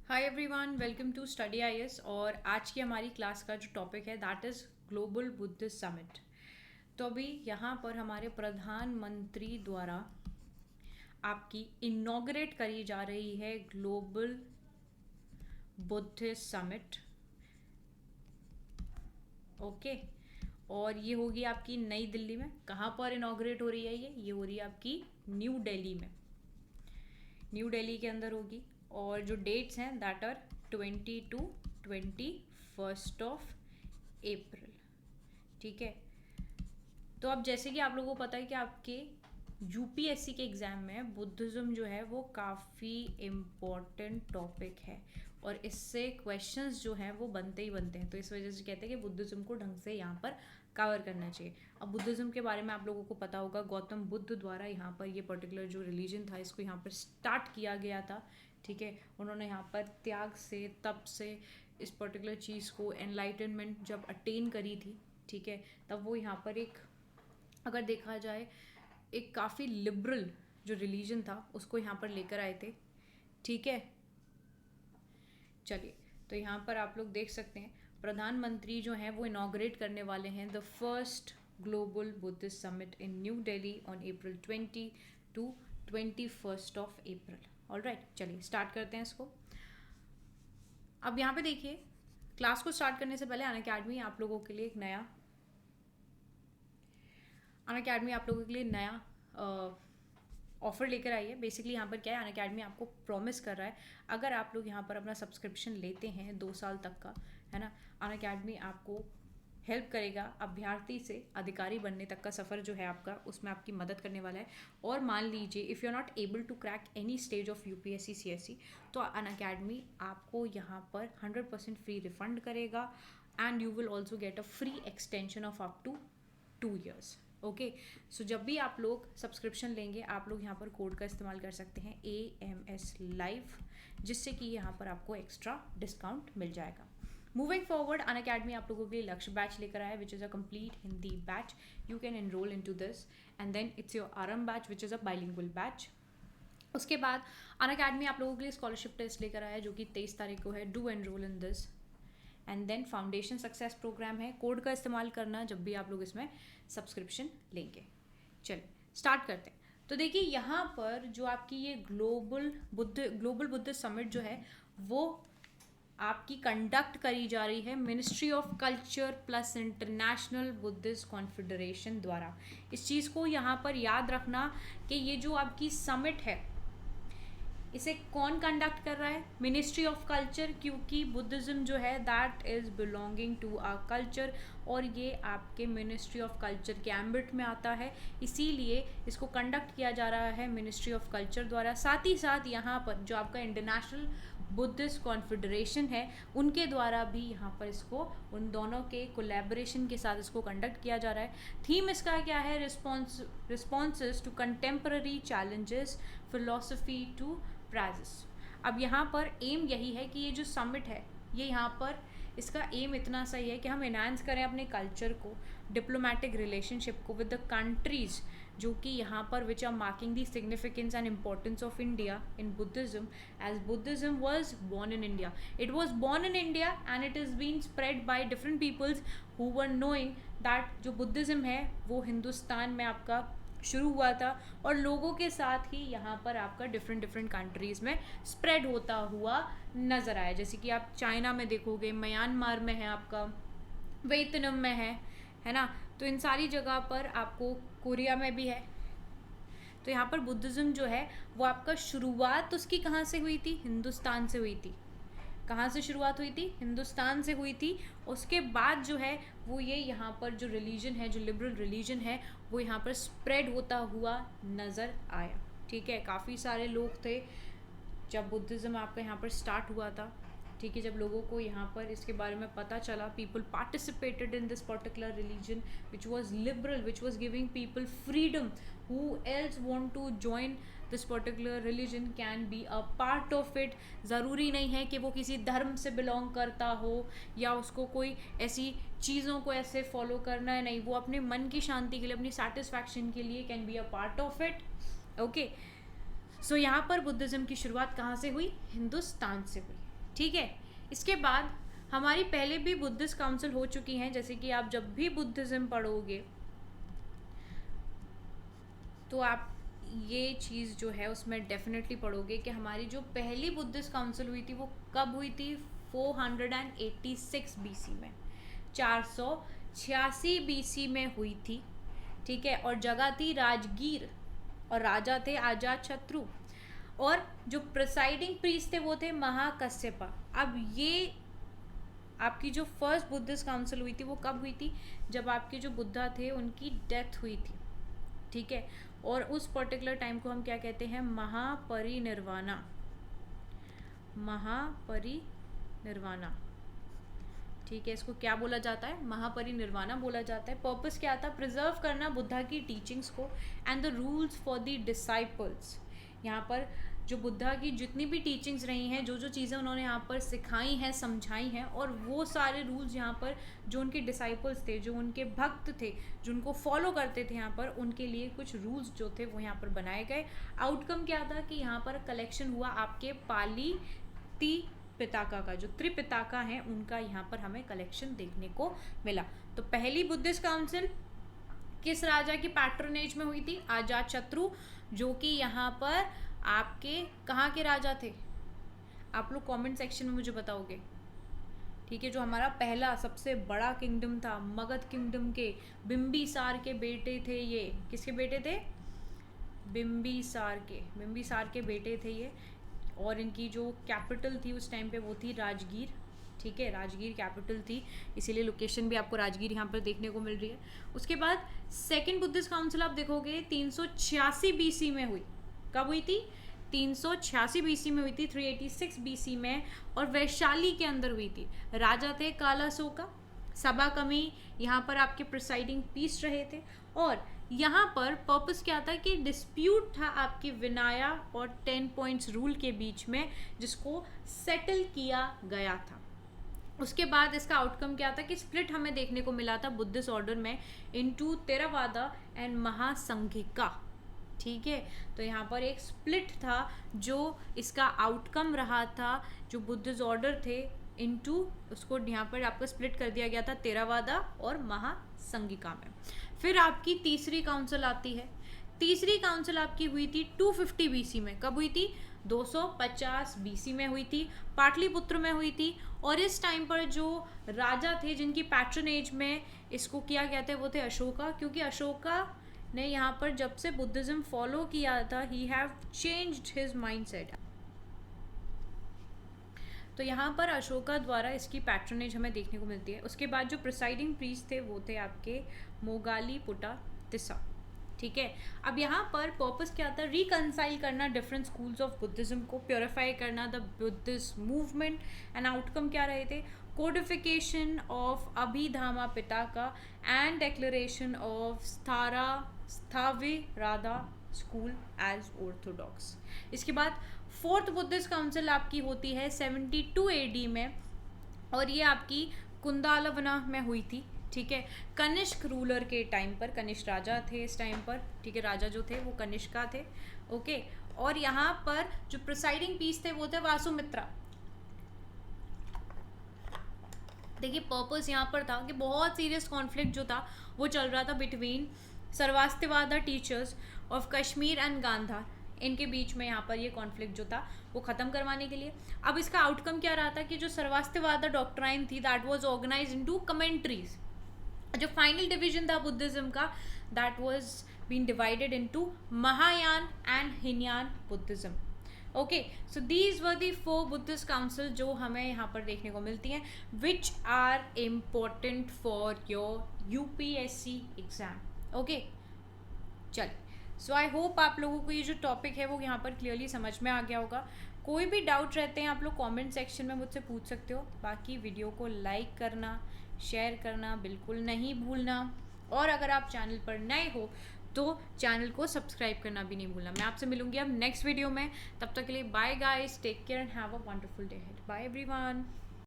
Hi everyone, welcome to Study IAS. और आज की हमारी क्लास का जो टॉपिक है that is global Buddhist summit. तो अभी यहाँ पर हमारे प्रधानमंत्री द्वारा आपकी इनॉग्रेट करी जा रही है ग्लोबल बुद्धिस्ट समिट। ओके, और ये होगी आपकी नई दिल्ली में। कहाँ पर इनॉग्रेट हो रही है? ये हो रही है आपकी न्यू दिल्ली में। न्यू दिल्ली के अंदर होगी और जो डेट्स हैं दैट आर 20 to 21 ठीक है। तो अब जैसे कि आप लोगों को पता है कि आपके यूपीएससी के एग्ज़ाम में बुद्धिज़्म जो है वो काफ़ी इम्पोर्टेंट टॉपिक है और इससे क्वेश्चंस जो हैं वो बनते ही बनते हैं। तो इस वजह से कहते हैं कि बुद्धिज़्म को ढंग से यहाँ पर कवर करना चाहिए। अब बुद्धिज़्म के बारे में आप लोगों को पता होगा, गौतम बुद्ध द्वारा यहाँ पर ये पर्टिकुलर जो रिलीजन था इसको यहाँ पर स्टार्ट किया गया था। ठीक है, उन्होंने यहाँ पर त्याग से, तप से इस पर्टिकुलर चीज़ को, एनलाइटनमेंट जब अटेन करी थी, ठीक है, तब वो यहाँ पर एक, अगर देखा जाए, एक काफ़ी लिबरल जो रिलीजन था उसको यहाँ पर लेकर आए थे। ठीक है, चलिए, तो यहाँ पर आप लोग देख सकते हैं प्रधानमंत्री जो हैं वो इनॉग्रेट करने वाले हैं the first global Buddhist summit in new Delhi on April 20 to 21 alright, चलिए स्टार्ट करते हैं इसको। अब यहाँ पे देखिए, क्लास को स्टार्ट करने से पहले अनअकैडमी आप लोगों के लिए एक नया ऑफर लेकर आई है। बेसिकली यहाँ पर क्या है, अनअकैडमी आपको प्रॉमिस कर रहा है, अगर आप लोग यहाँ पर अपना सब्सक्रिप्शन लेते हैं 2 साल तक का, है ना, अनअकैडमी आपको हेल्प करेगा अभ्यर्थी से अधिकारी बनने तक का सफ़र जो है आपका, उसमें आपकी मदद करने वाला है। और मान लीजिए if you are not able to crack any stage of UPSC CSC, तो अनअकैडमी आपको यहाँ पर 100% फ्री रिफंड करेगा and you will also get a free extension of up to 2 years। Okay, so जब भी आप लोग सब्सक्रिप्शन लेंगे आप लोग यहाँ पर कोड का इस्तेमाल कर सकते हैं AMS Live, जिससे कि यहाँ पर आपको एक्स्ट्रा डिस्काउंट मिल जाएगा। मूविंग फॉरवर्ड, अनअकैडमी आप लोगों के लिए लक्ष्य बैच लेकर आया है which is a complete Hindi batch. You can enrol into this and then it's your RM batch which is a bilingual batch. उसके बाद अनअकैडमी आप लोगों के लिए स्कॉलरशिप टेस्ट लेकर आया है जो कि 23 तारीख को है। Do enrol in this. And then foundation success programme है, कोड का इस्तेमाल करना जब भी आप लोग इसमें सब्सक्रिप्शन लेंगे। चलिए स्टार्ट करते हैं। तो देखिए यहाँ पर जो आपकी ये ग्लोबल बुद्ध समिट जो है वो आपकी कंडक्ट करी जा रही है ministry of culture plus international Buddhist confederation द्वारा। इस चीज़ को यहाँ पर याद रखना कि ये जो आपकी समिट है इसे कौन कंडक्ट कर रहा है? मिनिस्ट्री ऑफ कल्चर, क्योंकि बुद्धिज़्म जो है that is belonging to our culture और ये आपके मिनिस्ट्री ऑफ कल्चर के एम्बिट में आता है, इसीलिए इसको कंडक्ट किया जा रहा है मिनिस्ट्री ऑफ कल्चर द्वारा। साथ ही साथ यहाँ पर जो आपका इंटरनेशनल बुद्धिस्ट कॉन्फेडरेशन है उनके द्वारा भी यहाँ पर इसको, उन दोनों के कोलैबोरेशन के साथ इसको कंडक्ट किया जा रहा है। थीम इसका क्या है? Responses to contemporary challenges, philosophy to praxis. अब यहाँ पर एम यही है कि ये जो समिट है ये यहाँ पर इसका एम इतना सही है कि हम इनहांस करें अपने कल्चर को, डिप्लोमेटिक रिलेशनशिप को विद द कंट्रीज जो कि यहाँ पर which are marking the significance and importance of India in Buddhism, as Buddhism was born in India. It was born in India and it is been spread by different peoples who were knowing that जो Buddhism है वो हिंदुस्तान में आपका शुरू हुआ था और लोगों के साथ ही यहाँ पर आपका डिफरेंट कंट्रीज़ में स्प्रेड होता हुआ नज़र आया। जैसे कि आप चाइना में देखोगे, म्यांमार में है आपका, वियतनाम में है ना, तो इन सारी जगह पर आपको, कोरिया में भी है। तो यहाँ पर बुद्धिज़्म जो है वो आपका शुरुआत उसकी कहाँ से हुई थी? हिंदुस्तान से हुई थी। कहाँ से शुरुआत हुई थी? हिंदुस्तान से हुई थी। उसके बाद जो है वो ये यहाँ पर जो रिलीजन है, जो लिबरल रिलीजन है, वो यहाँ पर स्प्रेड होता हुआ नज़र आया। ठीक है, काफ़ी सारे लोग थे जब बुद्धिज़्म आपका यहाँ पर स्टार्ट हुआ था। ठीक है, जब लोगों को यहाँ पर इसके बारे में पता चला, people participated in this particular religion which was liberal, which was giving people freedom. Who else want to join this particular religion can be a part of it. ज़रूरी नहीं है कि वो किसी धर्म से बिलोंग करता हो या उसको कोई ऐसी चीज़ों को ऐसे फॉलो करना है, नहीं, वो अपने मन की शांति के लिए, अपनी सेटिस्फैक्शन के लिए can be a part of it. Okay, so यहाँ पर बुद्धिज़्म की शुरुआत कहाँ से हुई? हिंदुस्तान से हुई। ठीक है। इसके बाद हमारी पहले भी बुद्धिस्ट काउंसिल हो चुकी हैं, जैसे कि आप जब भी बुद्धिज्म पढ़ोगे तो आप ये चीज़ जो है उसमें डेफिनेटली पढ़ोगे कि हमारी जो पहली बुद्धिस्ट काउंसिल हुई थी वो कब हुई थी, 486 बीसी में, 486 बीसी में हुई थी, ठीक है। और जगह थी राजगीर और राजा थे अजातशत्रु और जो प्रिसाइडिंग प्रीस्ट थे वो थे महाकश्यपा। अब ये आपकी जो फर्स्ट बुद्धिस्ट काउंसिल हुई थी वो कब हुई थी, जब आपके जो बुद्धा थे उनकी डेथ हुई थी, ठीक है। और उस पर्टिकुलर टाइम को हम क्या कहते हैं, महापरिनिर्वाणा, महापरिनिर्वाणा, ठीक है। इसको क्या बोला जाता है, महापरिनिर्वाणा बोला जाता है। पर्पस क्या था, प्रिजर्व करना बुद्धा की टीचिंग्स को and the rules for the disciples. यहाँ पर जो बुद्धा की जितनी भी टीचिंग्स रही हैं, जो जो चीज़ें उन्होंने यहाँ पर सिखाई हैं, समझाई हैं, और वो सारे रूल्स यहाँ पर जो उनके डिसाइपल्स थे, जो उनके भक्त थे, जो उनको फॉलो करते थे, यहाँ पर उनके लिए कुछ रूल्स जो थे वो यहाँ पर बनाए गए। आउटकम क्या था कि यहाँ पर कलेक्शन हुआ आपके पाली पिताका का, जो त्रिपिताका हैं उनका यहाँ पर हमें कलेक्शन देखने को मिला। तो पहली बुद्धिस्ट काउंसिल किस राजा की पैट्रोनेज में हुई थी, अजातशत्रु, जो कि यहाँ पर आपके कहाँ के राजा थे, आप लोग कमेंट सेक्शन में मुझे बताओगे, ठीक है। जो हमारा पहला सबसे बड़ा किंगडम था, मगध किंगडम के बिंबिसार के बेटे थे ये। किसके बेटे थे, बिंबिसार के बेटे थे ये। और इनकी जो कैपिटल थी उस टाइम पे वो थी राजगीर, ठीक है। राजगीर कैपिटल थी, इसीलिए लोकेशन भी आपको राजगीर यहाँ पर देखने को मिल रही है। उसके बाद सेकेंड बुद्धिस्ट काउंसिल आप देखोगे 386 बीसी में हुई। कब हुई थी, 386 बीसी में हुई थी, 386 बीसी में, और वैशाली के अंदर हुई थी। राजा थे कालासोका, सभा कमी यहाँ पर आपके प्रिसाइडिंग पीस रहे थे। और यहाँ पर पर्पस क्या था कि डिस्प्यूट था आपकी विनाया और 10 पॉइंट्स रूल के बीच में, जिसको सेटल किया गया था। उसके बाद इसका आउटकम क्या था कि स्प्लिट हमें देखने को मिला था बुद्धिस्ट ऑर्डर में इनटू theravada एंड महासंघिका, ठीक है। तो यहाँ पर एक स्प्लिट था जो इसका आउटकम रहा था, जो बुद्धिस्ट ऑर्डर थे इनटू, उसको यहाँ पर आपको स्प्लिट कर दिया गया था theravada और महासंघिका में। फिर आपकी तीसरी काउंसिल आती है। तीसरी काउंसिल आपकी हुई थी 250 बीसी में। कब हुई थी, 250 बीसी में हुई थी, पाटलिपुत्र में हुई थी। और इस टाइम पर जो राजा थे जिनकी पैट्रोनेज में इसको किया गया था वो थे अशोका, क्योंकि अशोका ने यहाँ पर जब से बुद्धिज्म फॉलो किया था, he have changed his mindset. तो यहाँ पर अशोका द्वारा इसकी पैट्रोनेज हमें देखने को मिलती है। उसके बाद जो प्रिसाइडिंग प्रीस्ट थे वो थे आपके मोगालीपुटा तिस्सा, ठीक है। अब यहाँ पर पर्पस क्या था, रिकंसाइल करना डिफरेंट स्कूल्स ऑफ बुद्धिज्म को, प्योरीफाई करना the Buddhist movement. And outcome क्या रहे थे, codification of Abhidhamma Pitaka and declaration of Sthaviravada school as orthodox. इसके बाद फोर्थ बुद्धिस्ट काउंसिल आपकी होती है 72 AD में, और ये आपकी कुंदालवना में हुई थी, ठीक है। कनिष्क रूलर के टाइम पर, कनिष्क राजा थे इस टाइम पर, ठीक है। राजा जो थे वो कनिष्का थे, ओके। और यहाँ पर जो प्रिसाइडिंग पीस थे वो थे वासुमित्रा। देखिए पर्पस यहाँ पर था कि बहुत सीरियस कॉन्फ्लिक्ट जो था वो चल रहा था between Sarvastivada teachers of Kashmir and Gandhara, इनके बीच में यहाँ पर ये कॉन्फ्लिक्ट जो था वो ख़त्म करवाने के लिए। अब इसका आउटकम क्या रहा था कि जो सर्वास्तिवादा डॉक्ट्राइन थी that was organised into commentaries. जो फाइनल डिवीजन था बुद्धिज्म का that was been divided into Mahayana and Hinayana Buddhism, okay. So these were the 4 Buddhist council जो हमें यहाँ पर देखने को मिलती हैं, which are important for your UPSC exam, okay. चलिए, सो आई होप आप लोगों को ये जो टॉपिक है वो यहाँ पर क्लियरली समझ में आ गया होगा। कोई भी डाउट रहते हैं आप लोग कमेंट सेक्शन में मुझसे पूछ सकते हो। बाकी वीडियो को लाइक करना, शेयर करना बिल्कुल नहीं भूलना, और अगर आप चैनल पर नए हो तो चैनल को सब्सक्राइब करना भी नहीं भूलना। मैं आपसे मिलूंगी अब नेक्स्ट वीडियो में, तब तक के लिए bye guys, take care and have a wonderful day ahead. Bye everyone.